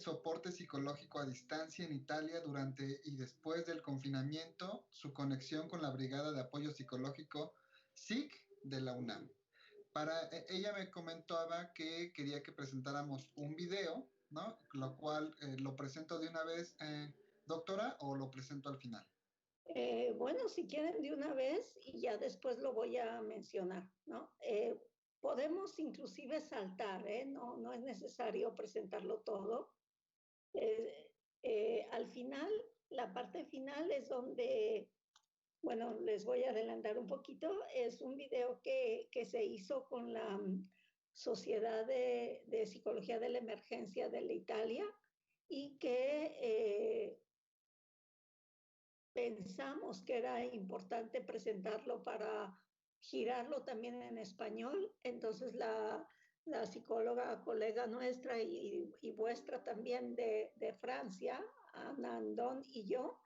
soporte psicológico a distancia en Italia durante y después del confinamiento, su conexión con la Brigada de Apoyo Psicológico SIC de la UNAM. Ella me comentaba que quería que presentáramos un video, ¿no? Lo cual lo presento de una vez, doctora, o lo presento al final. Bueno, si quieren de una vez y ya después lo voy a mencionar, ¿no? Podemos inclusive saltar, ¿eh? No, no es necesario presentarlo todo. Al final, la parte final es donde, bueno, les voy a adelantar un poquito, es un video que se hizo con la Sociedad de Psicología de la Emergencia de la Italia y que pensamos que era importante presentarlo para girarlo también en español. Entonces la psicóloga colega nuestra y vuestra también de Francia, Ana Andón y yo,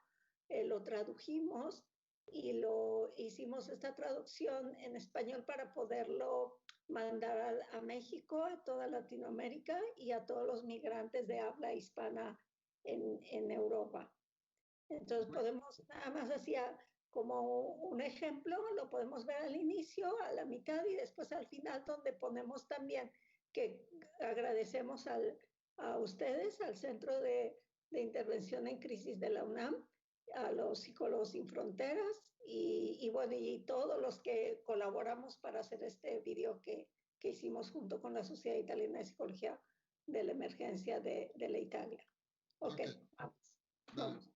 lo tradujimos y lo hicimos esta traducción en español para poderlo mandar a México, a toda Latinoamérica y a todos los migrantes de habla hispana en Europa. Entonces podemos, nada más hacía como un ejemplo, lo podemos ver al inicio, a la mitad y después al final, donde ponemos también que agradecemos a ustedes, al Centro de Intervención en Crisis de la UNAM, a los Psicólogos Sin Fronteras bueno, y todos los que colaboramos para hacer este video que hicimos junto con la Sociedad Italiana de Psicología de la Emergencia de la Italia. Ok, vamos. Vamos.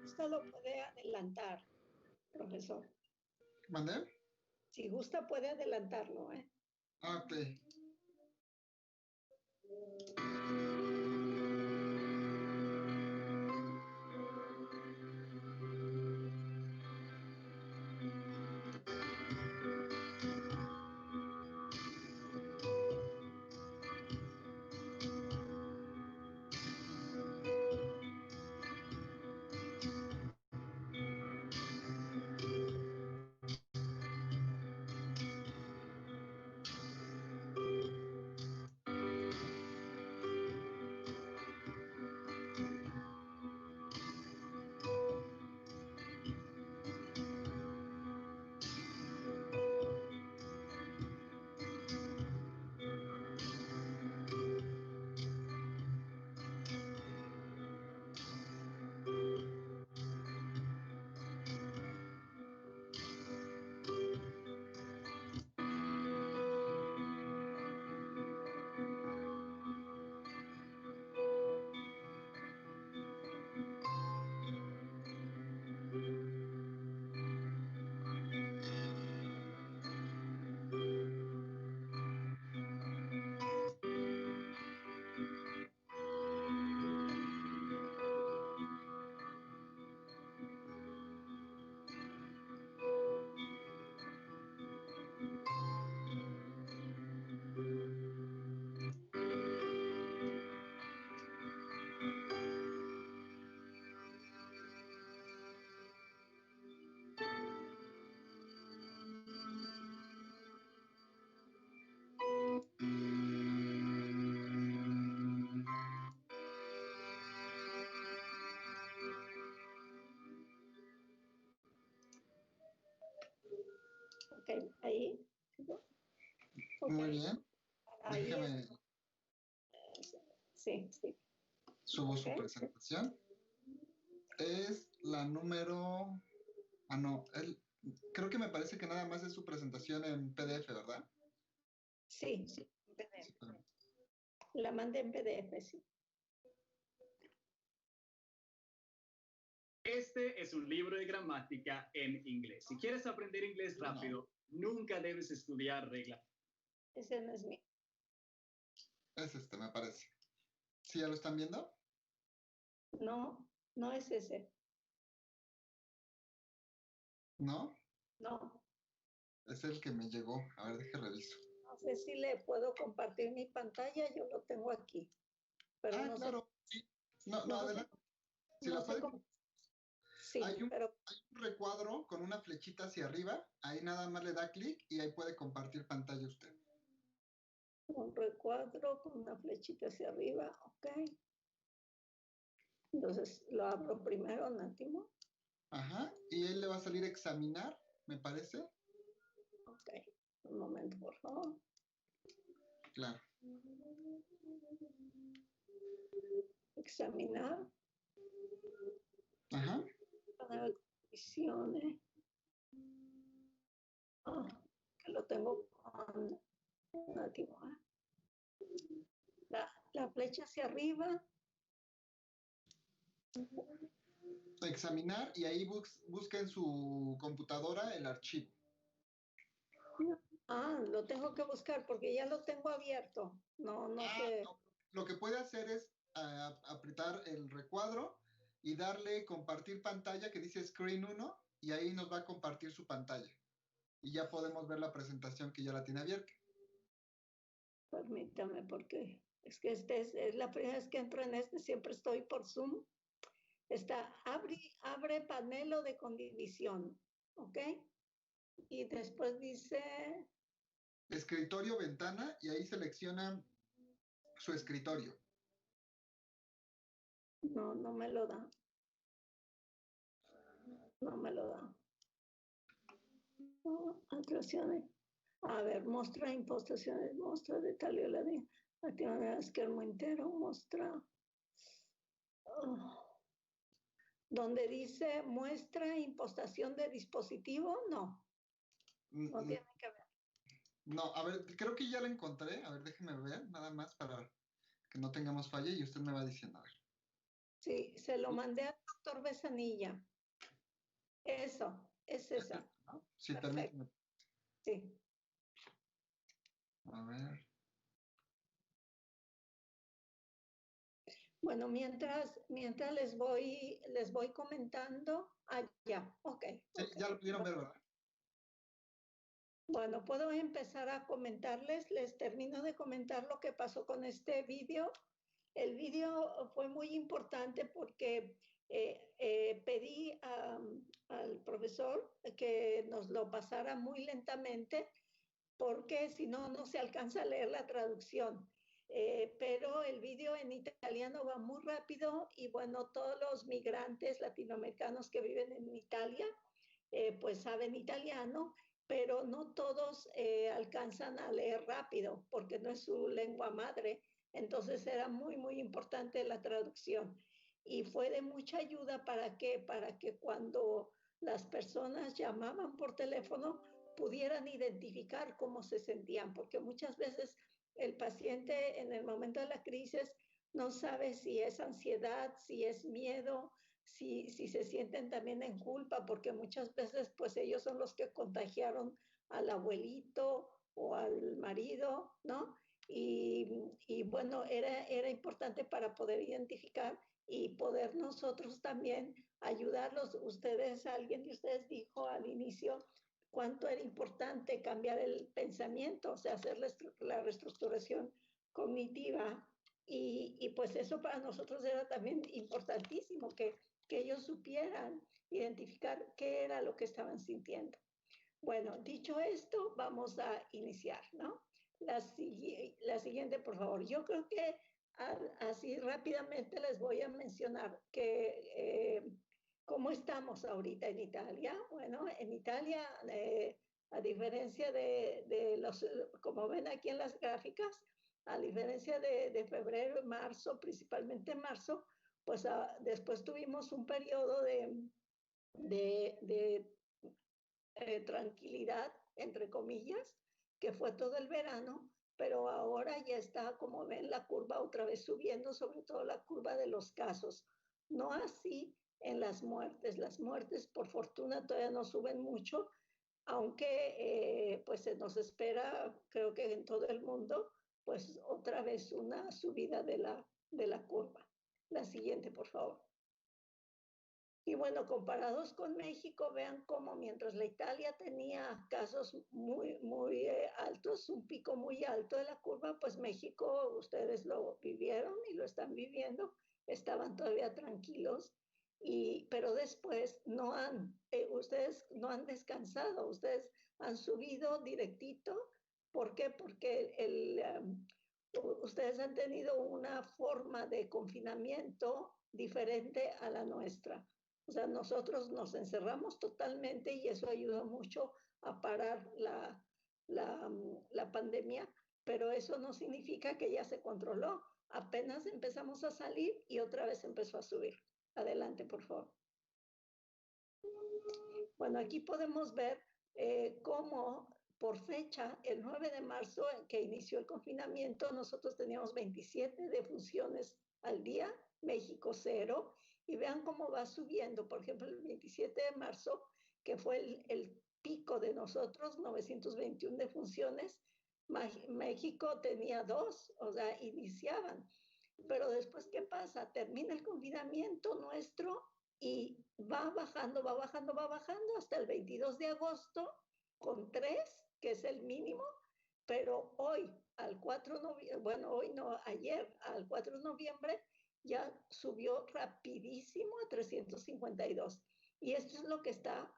Si usted lo puede adelantar, profesor. ¿Mandé? Si gusta, puede adelantarlo, ¿eh? Ah, ok. Ok, ahí. Ok, Muy bien. ahí es. Déjeme, Sí, sí. subo Ok, su presentación. Es la número... Ah, no. Creo que me parece que nada más es su presentación en PDF, ¿verdad? sí, sí. Sí, pero- La mandé en PDF, sí. Este es un libro de gramática en inglés. Si quieres aprender inglés rápido, nunca debes estudiar regla. Ese no es mío. Es este, me parece. ¿Sí ya lo están viendo? No, no es ese. ¿No? No, Es el que me llegó. A ver, deje reviso. no sé si le puedo compartir mi pantalla. Yo lo tengo aquí, pero Ah, no sé, claro. Sí. No, no, no sé, adelante. Si no la sé puede... cómo. Sí, pero Hay un recuadro con una flechita hacia arriba. Ahí nada más le da clic y ahí puede compartir pantalla usted. un recuadro con una flechita hacia arriba, ok. Entonces lo abro primero, Nátimo. Ajá. Y él le va a salir examinar, me parece. Ok, un momento, por favor. Claro. Examinar, Ajá. panel de condiciones. Ah, que lo tengo con Nátimo. La flecha hacia arriba. Examinar y ahí busca en su computadora el archivo. Ah, lo tengo que buscar porque ya lo tengo abierto. No, no Ah, sé. no. Lo que puede hacer es apretar el recuadro y darle compartir pantalla que dice Screen 1 y ahí nos va a compartir su pantalla. Y ya podemos ver la presentación que ya la tiene abierta. Permítame porque es que es la primera vez que entro en este, siempre estoy por Zoom. Está abre panelo de condivisión, ¿ok? Y después dice, Escritorio, ventana y ahí selecciona su escritorio. no, no me lo da. No me lo da. Atracciones. A ver, mostra impostaciones, mostra detalle la de actividad esquema entero, mostra. Oh, donde dice muestra impostación de dispositivo, no, no tiene que ver. No, a ver, creo que ya la encontré. A ver, déjeme ver, nada más para que no tengamos falla y usted me va diciendo, a ver. Sí, se lo mandé al doctor Besanilla. Eso, es esa. ¿no? Sí, Perfecto. permíteme. Sí. A ver. Bueno, mientras les voy comentando. Ya, ok. Sí, okay. ya lo pudieron ver, ¿verdad? Bueno, puedo empezar a comentarles, les termino de comentar lo que pasó con este vídeo. El vídeo fue muy importante porque pedí al profesor que nos lo pasara muy lentamente porque si no, no se alcanza a leer la traducción. Pero el vídeo en italiano va muy rápido y bueno, todos los migrantes latinoamericanos que viven en Italia pues saben italiano, pero no todos alcanzan a leer rápido porque no es su lengua madre. Entonces era muy, muy importante la traducción. Y fue de mucha ayuda para que cuando las personas llamaban por teléfono pudieran identificar cómo se sentían, porque muchas veces el paciente en el momento de la crisis no sabe si es ansiedad, si es miedo, si se sienten también en culpa, porque muchas veces pues ellos son los que contagiaron al abuelito o al marido, ¿no? Y bueno, era importante para poder identificar y poder nosotros también ayudarlos. Alguien de ustedes dijo al inicio cuánto era importante cambiar el pensamiento, o sea, hacer la reestructuración cognitiva. Y pues eso para nosotros era también importantísimo, que ellos supieran identificar qué era lo que estaban sintiendo. Bueno, dicho esto, vamos a iniciar, ¿no? La siguiente, por favor. Yo creo que así rápidamente les voy a mencionar que cómo estamos ahorita en Italia. Bueno, en Italia, a diferencia de los, como ven aquí en las gráficas, a diferencia de febrero y marzo, principalmente en marzo, pues después tuvimos un periodo de tranquilidad, entre comillas, que fue todo el verano, pero ahora ya está, como ven, la curva otra vez subiendo, sobre todo la curva de los casos. No así en las muertes. Las muertes, por fortuna, todavía no suben mucho, aunque pues se nos espera, creo que en todo el mundo, pues otra vez una subida de la curva. La siguiente, por favor. Y bueno, comparados con México, vean cómo mientras la Italia tenía casos muy, muy altos, un pico muy alto de la curva, pues México, ustedes lo vivieron y lo están viviendo, estaban todavía tranquilos, pero después ustedes no han descansado, ustedes han subido directito. ¿Por qué? Porque ustedes han tenido una forma de confinamiento diferente a la nuestra. O sea, nosotros nos encerramos totalmente y eso ayudó mucho a parar la pandemia, pero eso no significa que ya se controló. Apenas empezamos a salir y otra vez empezó a subir. Adelante, por favor. Bueno, aquí podemos ver cómo por fecha, el 9 de marzo, que inició el confinamiento, nosotros teníamos 27 defunciones al día, México 0, y vean cómo va subiendo. Por ejemplo, el 27 de marzo, que fue el pico de nosotros, 921 defunciones, México tenía 2, o sea, iniciaban. Pero después, ¿qué pasa? Termina el confinamiento nuestro y va bajando, va bajando, va bajando hasta el 22 de agosto con 3, que es el mínimo, pero hoy, al 4 de noviembre, bueno, hoy no, ayer, al 4 de noviembre, ya subió rapidísimo a 352. Y esto es lo que está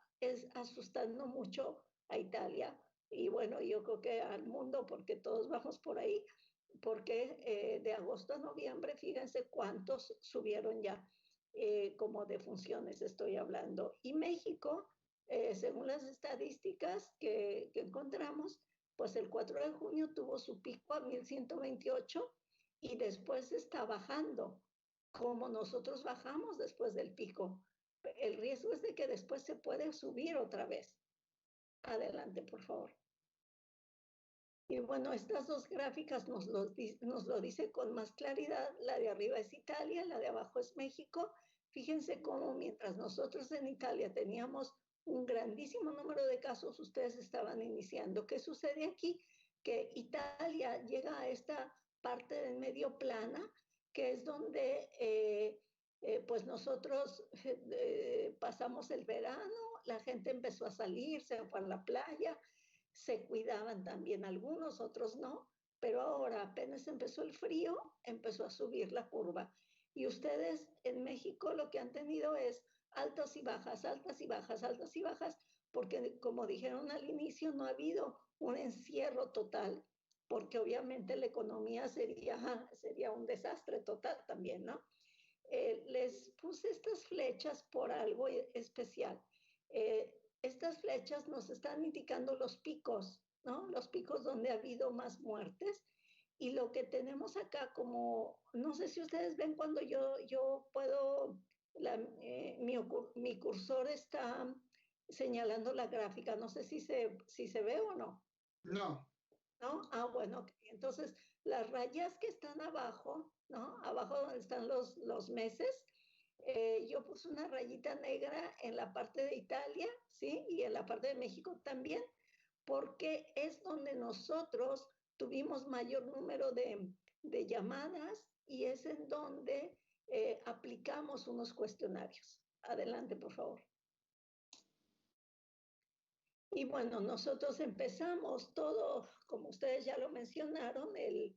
asustando mucho a Italia y bueno, yo creo que al mundo, porque todos vamos por ahí, porque de agosto a noviembre, fíjense cuántos subieron ya, como defunciones estoy hablando. Y México, según las estadísticas que encontramos, pues el 4 de junio tuvo su pico a 1128 y después está bajando, como nosotros bajamos después del pico. El riesgo es de que después se puede subir otra vez. Adelante, por favor. Y bueno, estas dos gráficas nos lo dice con más claridad. La de arriba es Italia, la de abajo es México. Fíjense cómo mientras nosotros en Italia teníamos un grandísimo número de casos ustedes estaban iniciando. ¿Qué sucede aquí? Que Italia llega a esta parte del medio plana, que es donde pues nosotros pasamos el verano, la gente empezó a salir, se fue a la playa, se cuidaban también algunos, otros no, pero ahora apenas empezó el frío, empezó a subir la curva. Y ustedes en México lo que han tenido es altas y bajas, altas y bajas, altas y bajas, porque como dijeron al inicio, no ha habido un encierro total, porque obviamente la economía sería un desastre total también, ¿no? Les puse estas flechas por algo especial. Estas flechas nos están indicando los picos, ¿no? Los picos donde ha habido más muertes. Y lo que tenemos acá como, no sé si ustedes ven cuando yo puedo, mi cursor está señalando la gráfica, no sé si se ve o no. No. ¿No? Ah, bueno, okay. Entonces las rayas que están abajo, ¿no? Abajo donde están los meses, yo puse una rayita negra en la parte de Italia, ¿sí? Y en la parte de México también, porque es donde nosotros tuvimos mayor número de llamadas y es en donde aplicamos unos cuestionarios. Adelante, por favor. Y bueno, nosotros empezamos todo, como ustedes ya lo mencionaron, el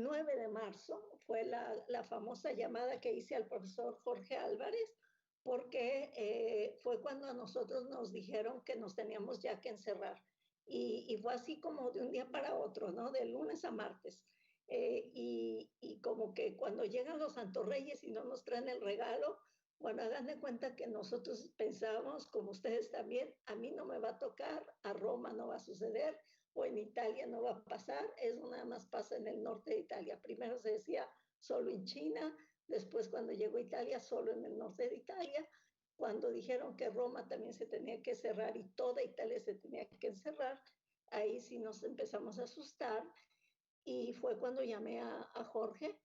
9 de marzo fue la famosa llamada que hice al profesor Jorge Álvarez, porque fue cuando a nosotros nos dijeron que nos teníamos ya que encerrar. Y fue así como de un día para otro, ¿no? De lunes a martes. Y como que cuando llegan los Santos Reyes y no nos traen el regalo, bueno, hagan de cuenta que nosotros pensábamos, como ustedes también, a mí no me va a tocar, a Roma no va a suceder, o en Italia no va a pasar, eso nada más pasa en el norte de Italia. Primero se decía solo en China, después cuando llegó a Italia, solo en el norte de Italia. Cuando dijeron que Roma también se tenía que cerrar y toda Italia se tenía que encerrar, ahí sí nos empezamos a asustar y fue cuando llamé a Jorge.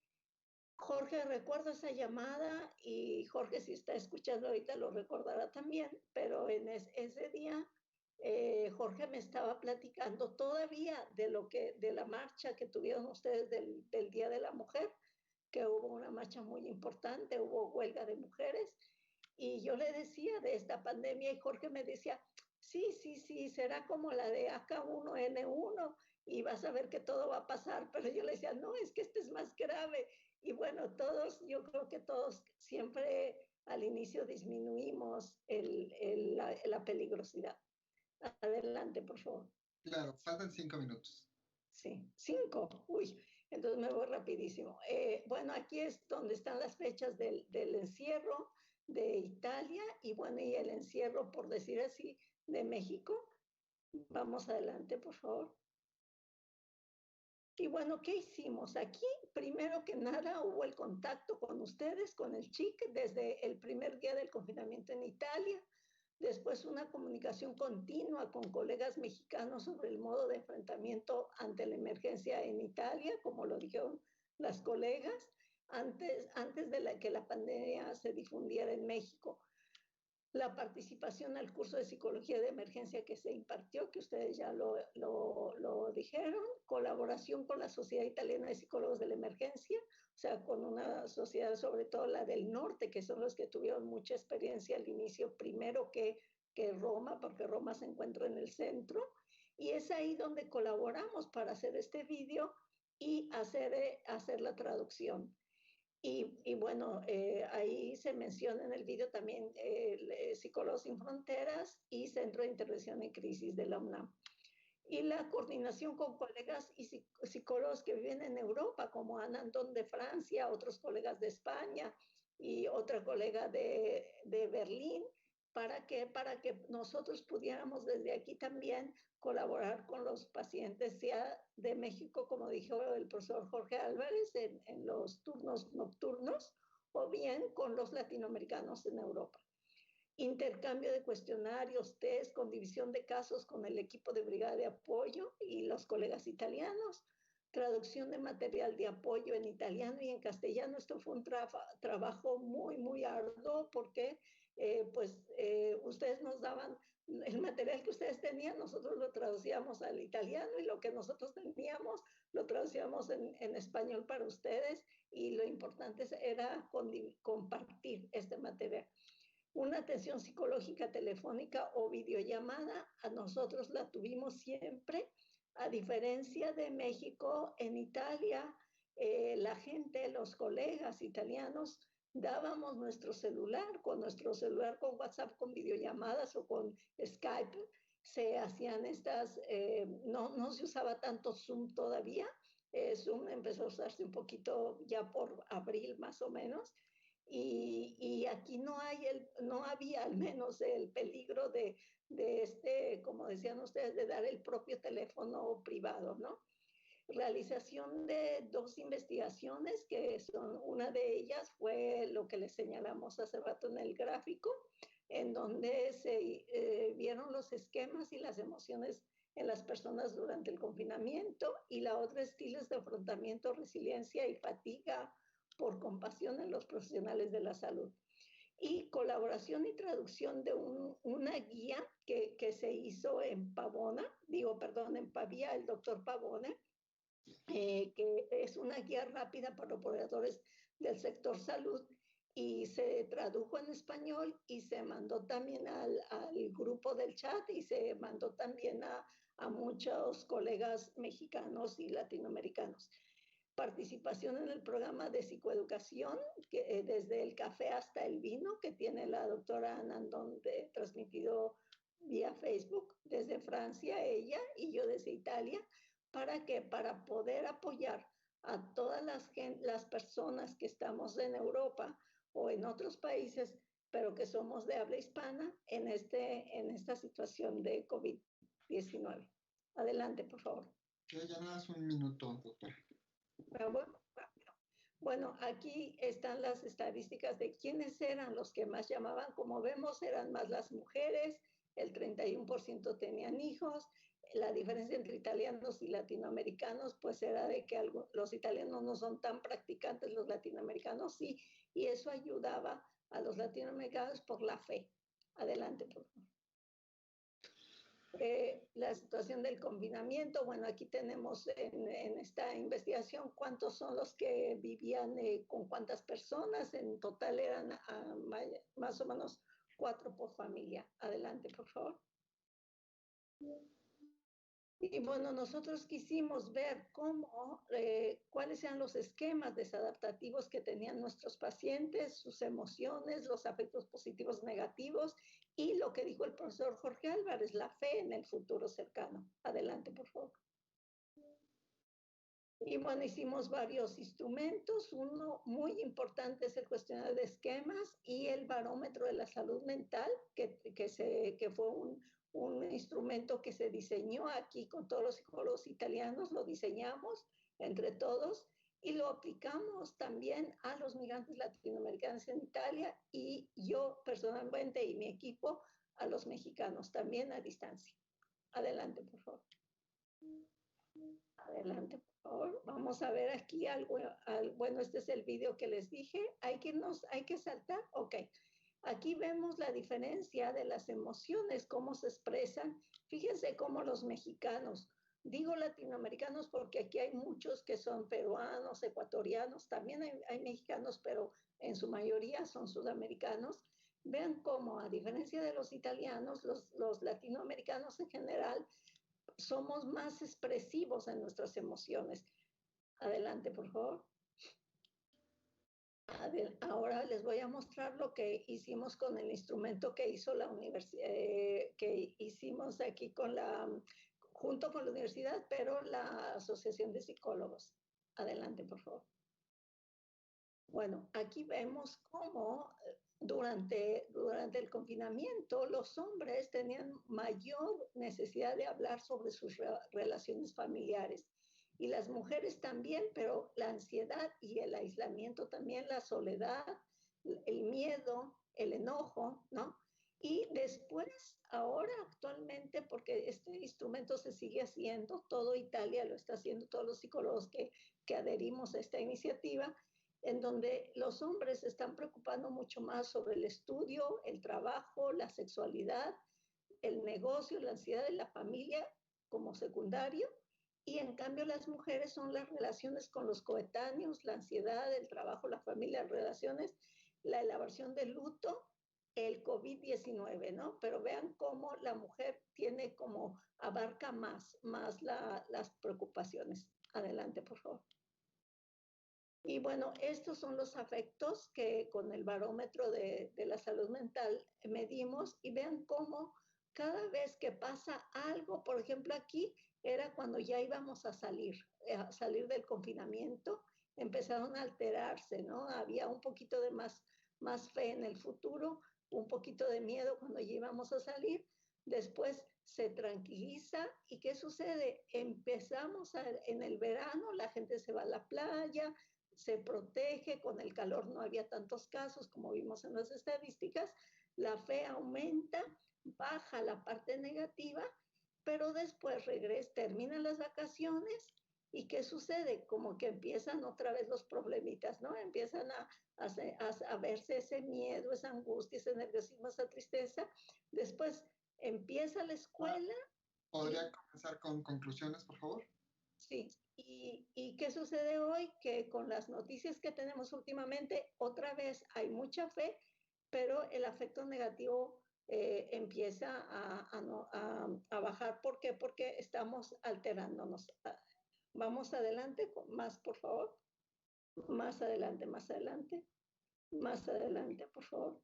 Jorge, recuerdo esa llamada y Jorge, si está escuchando ahorita, lo recordará también, pero en ese día Jorge me estaba platicando todavía de la marcha que tuvieron ustedes del Día de la Mujer, que hubo una marcha muy importante, hubo huelga de mujeres, y yo le decía de esta pandemia y Jorge me decía, sí, sí, sí, será como la de H1N1 y vas a ver que todo va a pasar, pero yo le decía, no, es que este es más grave. Y bueno, todos, yo creo que todos siempre al inicio disminuimos la peligrosidad. Adelante, por favor. Claro, faltan 5 minutos. Sí, 5. Uy, entonces me voy rapidísimo. Bueno, aquí es donde están las fechas del encierro de Italia y bueno, y el encierro, por decir así, de México. Vamos adelante, por favor. Y bueno, ¿qué hicimos? Aquí, primero que nada, hubo el contacto con ustedes, con el CHIC, desde el primer día del confinamiento en Italia. Después una comunicación continua con colegas mexicanos sobre el modo de enfrentamiento ante la emergencia en Italia, como lo dijeron las colegas, antes de que la pandemia se difundiera en México. La participación al curso de psicología de emergencia que se impartió, que ustedes ya lo dijeron, colaboración con la Sociedad Italiana de Psicólogos de la Emergencia, o sea, con una sociedad, sobre todo la del norte, que son los que tuvieron mucha experiencia al inicio, primero que Roma, porque Roma se encuentra en el centro, y es ahí donde colaboramos para hacer este vídeo y hacer la traducción. Y bueno, ahí se menciona en el vídeo también Psicólogos Sin Fronteras y Centro de Intervención en Crisis de la UNAM. Y la coordinación con colegas y psicólogos que viven en Europa, como Ana Antón de Francia, otros colegas de España y otra colega de Berlín, para que nosotros pudiéramos desde aquí también colaborar con los pacientes, sea de México, como dijo el profesor Jorge Álvarez, en los turnos nocturnos, o bien con los latinoamericanos en Europa. Intercambio de cuestionarios, test, con división de casos con el equipo de brigada de apoyo y los colegas italianos, traducción de material de apoyo en italiano y en castellano. Esto fue un trabajo muy, muy arduo porque ustedes nos daban el material que ustedes tenían, nosotros lo traducíamos al italiano y lo que nosotros teníamos lo traducíamos en español para ustedes y lo importante era compartir este material. Una atención psicológica telefónica o videollamada, a nosotros la tuvimos siempre, a diferencia de México, en Italia, la gente, los colegas italianos, dábamos nuestro celular con WhatsApp, con videollamadas o con Skype, se hacían estas, no se usaba tanto Zoom todavía, Zoom empezó a usarse un poquito ya por abril más o menos, y aquí no había al menos el peligro de como decían ustedes, de dar el propio teléfono privado, ¿no? Realización de 2 investigaciones, que son, una de ellas fue lo que les señalamos hace rato en el gráfico, en donde se vieron los esquemas y las emociones en las personas durante el confinamiento, y la otra, estilos de afrontamiento, resiliencia y fatiga por compasión en los profesionales de la salud. Y colaboración y traducción de una guía que se hizo en en Pavía, el doctor Pavone, que es una guía rápida para operadores del sector salud, y se tradujo en español y se mandó también al grupo del chat y se mandó también a muchos colegas mexicanos y latinoamericanos. Participación en el programa de psicoeducación, que, desde el café hasta el vino, que tiene la doctora Anandón, transmitido vía Facebook desde Francia, ella, y yo desde Italia. ¿Para qué? Para poder apoyar a todas las personas que estamos en Europa o en otros países, pero que somos de habla hispana en esta situación de COVID-19. Adelante, por favor. Ya nada más un minuto, doctor. Bueno, aquí están las estadísticas de quiénes eran los que más llamaban. Como vemos, eran más las mujeres, el 31% tenían hijos. La diferencia entre italianos y latinoamericanos, pues era de que los italianos no son tan practicantes, los latinoamericanos sí, y eso ayudaba a los latinoamericanos por la fe. Adelante, por favor. La situación del confinamiento, bueno, aquí tenemos en esta investigación cuántos son los que vivían con cuántas personas, en total eran más o menos 4 por familia. Adelante, por favor. Y bueno, nosotros quisimos ver cuáles eran los esquemas desadaptativos que tenían nuestros pacientes, sus emociones, los afectos positivos, negativos, y lo que dijo el profesor Jorge Álvarez, la fe en el futuro cercano. Adelante, por favor. Y bueno, hicimos varios instrumentos. Uno muy importante es el cuestionario de esquemas y el barómetro de la salud mental, que fue un instrumento que se diseñó aquí con todos los psicólogos italianos, lo diseñamos entre todos y lo aplicamos también a los migrantes latinoamericanos en Italia, y yo personalmente y mi equipo a los mexicanos también a distancia. Adelante, por favor. Adelante, por favor. Vamos a ver aquí algo. Bueno, este es el video que les dije. Hay que saltar. Ok. Aquí vemos la diferencia de las emociones, cómo se expresan. Fíjense cómo los mexicanos, digo latinoamericanos porque aquí hay muchos que son peruanos, ecuatorianos, también hay mexicanos, pero en su mayoría son sudamericanos. Vean cómo, a diferencia de los italianos, los latinoamericanos en general somos más expresivos en nuestras emociones. Adelante, por favor. Ahora les voy a mostrar lo que hicimos con el instrumento que hizo la universidad, que hicimos aquí junto con la universidad, pero la Asociación de Psicólogos. Adelante, por favor. Bueno, aquí vemos cómo durante el confinamiento los hombres tenían mayor necesidad de hablar sobre sus relaciones familiares, y las mujeres también, pero la ansiedad y el aislamiento también, la soledad, el miedo, el enojo, ¿no? Y después, ahora actualmente, porque este instrumento se sigue haciendo, todo Italia lo está haciendo, todos los psicólogos que adherimos a esta iniciativa, en donde los hombres se están preocupando mucho más sobre el estudio, el trabajo, la sexualidad, el negocio, la ansiedad de la familia como secundario, y en cambio las mujeres son las relaciones con los coetáneos, la ansiedad, el trabajo, la familia, las relaciones, la elaboración del luto, el COVID-19, ¿no? Pero vean cómo la mujer tiene como, abarca más las preocupaciones. Adelante, por favor. Y bueno, estos son los afectos que con el barómetro de la salud mental medimos, y vean cómo cada vez que pasa algo, por ejemplo aquí era cuando ya íbamos a salir del confinamiento, empezaron a alterarse, ¿no? Había un poquito de más fe en el futuro, un poquito de miedo cuando ya íbamos a salir, después se tranquiliza. ¿Y qué sucede? En el verano, la gente se va a la playa, se protege, con el calor no había tantos casos como vimos en las estadísticas, la fe aumenta, baja la parte negativa, pero después terminan las vacaciones. ¿Y qué sucede? Como que empiezan otra vez los problemitas, ¿no? Empiezan a verse ese miedo, esa angustia, ese nerviosismo, esa tristeza. Después empieza la escuela. ¿Podría comenzar con conclusiones, por favor? Sí. ¿Y qué sucede hoy? Que con las noticias que tenemos últimamente, otra vez hay mucha fe, pero el afecto negativo empieza a bajar. ¿Por qué? Porque estamos alterándonos. Vamos adelante, más por favor. Más adelante, más adelante. Más adelante, por favor.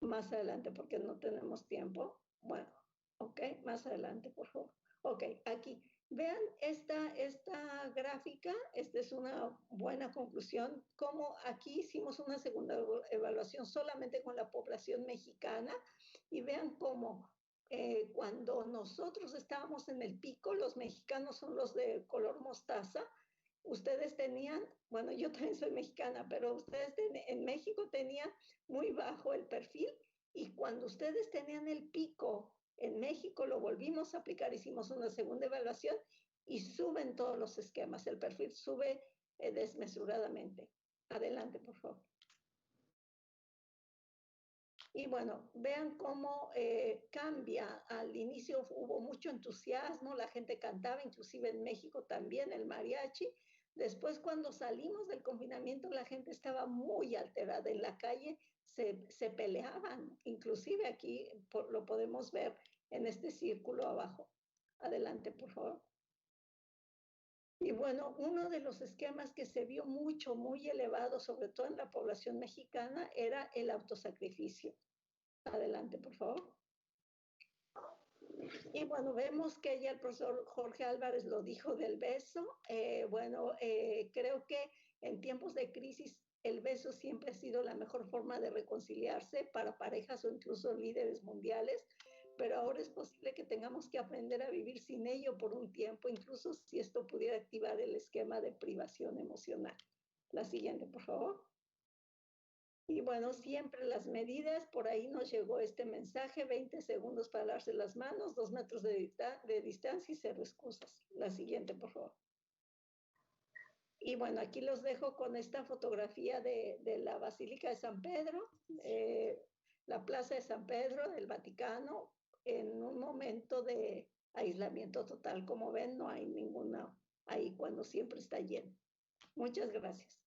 Más adelante, porque no tenemos tiempo. Bueno, ok, más adelante, por favor. Ok, aquí. Vean esta gráfica, esta es una buena conclusión, como aquí hicimos una segunda evaluación solamente con la población mexicana, y vean cómo cuando nosotros estábamos en el pico, los mexicanos son los de color mostaza, ustedes tenían, bueno, yo también soy mexicana, pero ustedes en México tenían muy bajo el perfil, y cuando ustedes tenían el pico en México lo volvimos a aplicar, hicimos una segunda evaluación y suben todos los esquemas, el perfil sube desmesuradamente. Adelante, por favor. Y bueno, vean cómo cambia. Al inicio hubo mucho entusiasmo, la gente cantaba, inclusive en México también el mariachi. Después, cuando salimos del confinamiento, la gente estaba muy alterada en la calle, se peleaban, inclusive aquí lo podemos ver en este círculo abajo. Adelante, por favor. Y bueno, uno de los esquemas que se vio muy elevado, sobre todo en la población mexicana, era el autosacrificio. Adelante, por favor. Y bueno, vemos que ya el profesor Jorge Álvarez lo dijo del beso. Creo que en tiempos de crisis el beso siempre ha sido la mejor forma de reconciliarse para parejas o incluso líderes mundiales, pero ahora es posible que tengamos que aprender a vivir sin ello por un tiempo, incluso si esto pudiera activar el esquema de privación emocional. La siguiente, por favor. Y bueno, siempre las medidas, por ahí nos llegó este mensaje: 20 segundos para lavarse las manos, 2 metros de distancia y 0 excusas. La siguiente, por favor. Y bueno, aquí los dejo con esta fotografía de la Basílica de San Pedro, la Plaza de San Pedro del Vaticano, en un momento de aislamiento total. Como ven, no hay ninguna ahí cuando siempre está lleno. Muchas gracias.